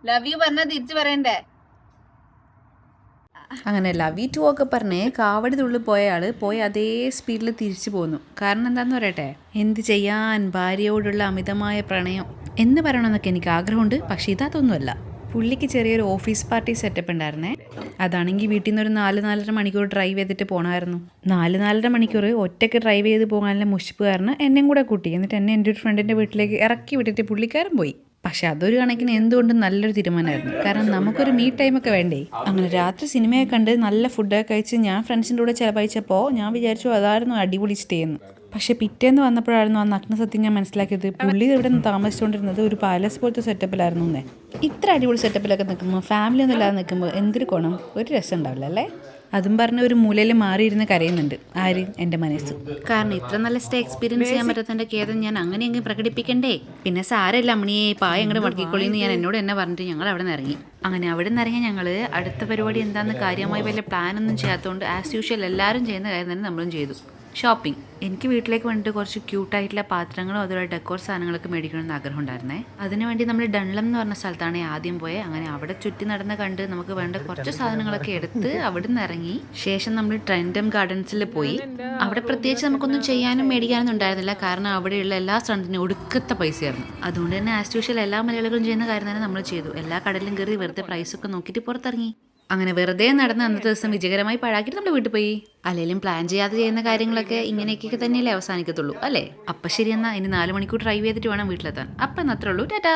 Love you പറഞ്ഞാൽ തിരിച്ചു പറയണ്ടേ? അങ്ങനെ ലവ് യു ടു ഒക്കെ പറഞ്ഞ് കാവടി തുള്ളി പോയ ആൾ പോയി അതേ സ്പീഡിൽ തിരിച്ചു പോന്നു. കാരണം എന്താണെന്ന് പറയട്ടെ, എന്ത് ചെയ്യാൻ, ഭാര്യയോടുള്ള അമിതമായ പ്രണയം എന്ന് പറയണമെന്നൊക്കെ എനിക്ക് ആഗ്രഹമുണ്ട്. പക്ഷേ ഇതൊന്നുമല്ല. പുള്ളിക്ക് ചെറിയൊരു ഓഫീസ് പാർട്ടി സെറ്റപ്പ് ഉണ്ടായിരുന്നേ. അതാണെങ്കിൽ വീട്ടിൽ നിന്ന് ഒരു 4-4.5 മണിക്കൂർ ഡ്രൈവ് ചെയ്തിട്ട് പോകണമായിരുന്നു. 4-4.5 മണിക്കൂർ ഒറ്റയ്ക്ക് ഡ്രൈവ് ചെയ്ത് പോകാനുള്ള മുഷിപ്പ് കാരണം എന്നെയും കൂടെ കൂട്ടി. എന്നിട്ട് എന്നെ എൻ്റെ ഒരു ഫ്രണ്ടിൻ്റെ വീട്ടിലേക്ക് ഇറക്കി വിട്ടിട്ട് പുള്ളിക്കാരൻ പോയി. പക്ഷെ അതൊരു കണക്കിന് എന്തുകൊണ്ടും നല്ലൊരു തീരുമാനമായിരുന്നു. കാരണം നമുക്കൊരു മീ ടൈമൊക്കെ വേണ്ടേ. അങ്ങനെ രാത്രി സിനിമയൊക്കെ കണ്ട് നല്ല ഫുഡൊക്കെ കഴിച്ച് ഞാൻ ഫ്രണ്ട്സിൻ്റെ കൂടെ ചിലവഴിച്ചപ്പോൾ ഞാൻ വിചാരിച്ചു അതായിരുന്നു അടിപൊളി സ്റ്റേ എന്ന്. പക്ഷേ പിറ്റേന്ന് വന്നപ്പോഴായിരുന്നു ആ നഗ്ന സത്യം ഞാൻ മനസ്സിലാക്കിയത്. പുള്ളി ഇവിടെ നിന്ന് താമസിച്ചുകൊണ്ടിരുന്നത് ഒരു പാലസ് പോലത്തെ സെറ്റപ്പിലായിരുന്നു എന്നേ. ഇത്ര അടിപൊളി സെറ്റപ്പിലൊക്കെ നിൽക്കുമ്പോൾ ഫാമിലി ഒന്നും ഇല്ലാതെ നിൽക്കുമ്പോൾ എന്തൊരു കോണം, ഒരു രസം ഉണ്ടാവില്ല അല്ലേ? അതും പറഞ്ഞ് ഒരു മൂലയിൽ മാറിയിരുന്ന് കരയുന്നുണ്ട്. ആര്? എൻ്റെ മനസ്സ്. കാരണം ഇത്ര നല്ല സ്റ്റേ എക്സ്പീരിയൻസ് ചെയ്യാൻ പറ്റാത്തതിൻ്റെ ഖേദം ഞാൻ അങ്ങനെ അങ്ങ് പ്രകടിപ്പിക്കണ്ടേ. പിന്നെ സാരല്ല അമ്മണിയെ പായ അങ്ങോട്ട് മടക്കിക്കൊള്ളിന്ന് ഞാൻ എന്നോട് തന്നെ പറഞ്ഞിട്ട് ഞങ്ങൾ അവിടെ നിന്ന് ഇറങ്ങി. അങ്ങനെ അവിടെ നിന്ന് ഇറങ്ങി ഞങ്ങൾ അടുത്ത പരിപാടി എന്താണെന്ന് കാര്യമായി വലിയ പ്ലാനൊന്നും ചെയ്യാത്തതുകൊണ്ട് ആസ് യൂഷ്വൽ എല്ലാവരും ചെയ്യുന്ന കാര്യം തന്നെ നമ്മളും ചെയ്തു. ഷോപ്പിംഗ്. എനിക്ക് വീട്ടിലേക്ക് വേണ്ടിയിട്ട് കുറച്ച് ക്യൂട്ടായിട്ടുള്ള പാത്രങ്ങളും അതുപോലെ ഡെക്കോർ സാധനങ്ങളൊക്കെ മേടിക്കണമെന്ന് ആഗ്രഹം ഉണ്ടായിരുന്നേ. അതിനുവേണ്ടി നമ്മൾ ഡൺലം എന്ന് പറഞ്ഞ സ്ഥലത്താണ് ആദ്യം പോയത്. അങ്ങനെ അവിടെ ചുറ്റി നടന്ന് കണ്ട് നമുക്ക് വേണ്ട കുറച്ച് സാധനങ്ങളൊക്കെ എടുത്ത് അവിടെ നിന്ന് ഇറങ്ങി. ശേഷം നമ്മൾ ട്രെൻഡം ഗാർഡൻസിൽ പോയി. അവിടെ പ്രത്യേകിച്ച് നമുക്കൊന്നും ചെയ്യാനും മേടിക്കാനൊന്നും ഉണ്ടായിരുന്നില്ല. കാരണം അവിടെയുള്ള എല്ലാ സ്ഥലത്തിനും ഒടുക്കത്തെ പൈസയായിരുന്നു. അതുകൊണ്ട് തന്നെ ആസ് യൂഷ്വൽ എല്ലാ മലയാളികളും ചെയ്യുന്ന കാര്യം തന്നെ നമ്മൾ ചെയ്തു. എല്ലാ കടലിലും കയറി വെറുതെ പ്രൈസൊക്കെ നോക്കിയിട്ട് പുറത്തിറങ്ങി. അങ്ങനെ വെറുതെ നടന്ന് അന്നത്തെ ദിവസം വിജയകരമായി പാഴാക്കിയിട്ട് നമ്മൾ വീട്ടിൽ പോയി. അല്ലെങ്കിലും പ്ലാൻ ചെയ്യാതെ ചെയ്യുന്ന കാര്യങ്ങളൊക്കെ ഇങ്ങനെയൊക്കെ തന്നെയല്ലേ അവസാനിക്കത്തുള്ളൂ അല്ലേ? അപ്പം ശരി, എന്നാൽ ഇനി 4 മണിക്കൂർ ഡ്രൈവ് ചെയ്തിട്ട് വേണം വീട്ടിലെത്താൻ. അപ്പം അത്രേ ഉള്ളൂ. ടാറ്റാ.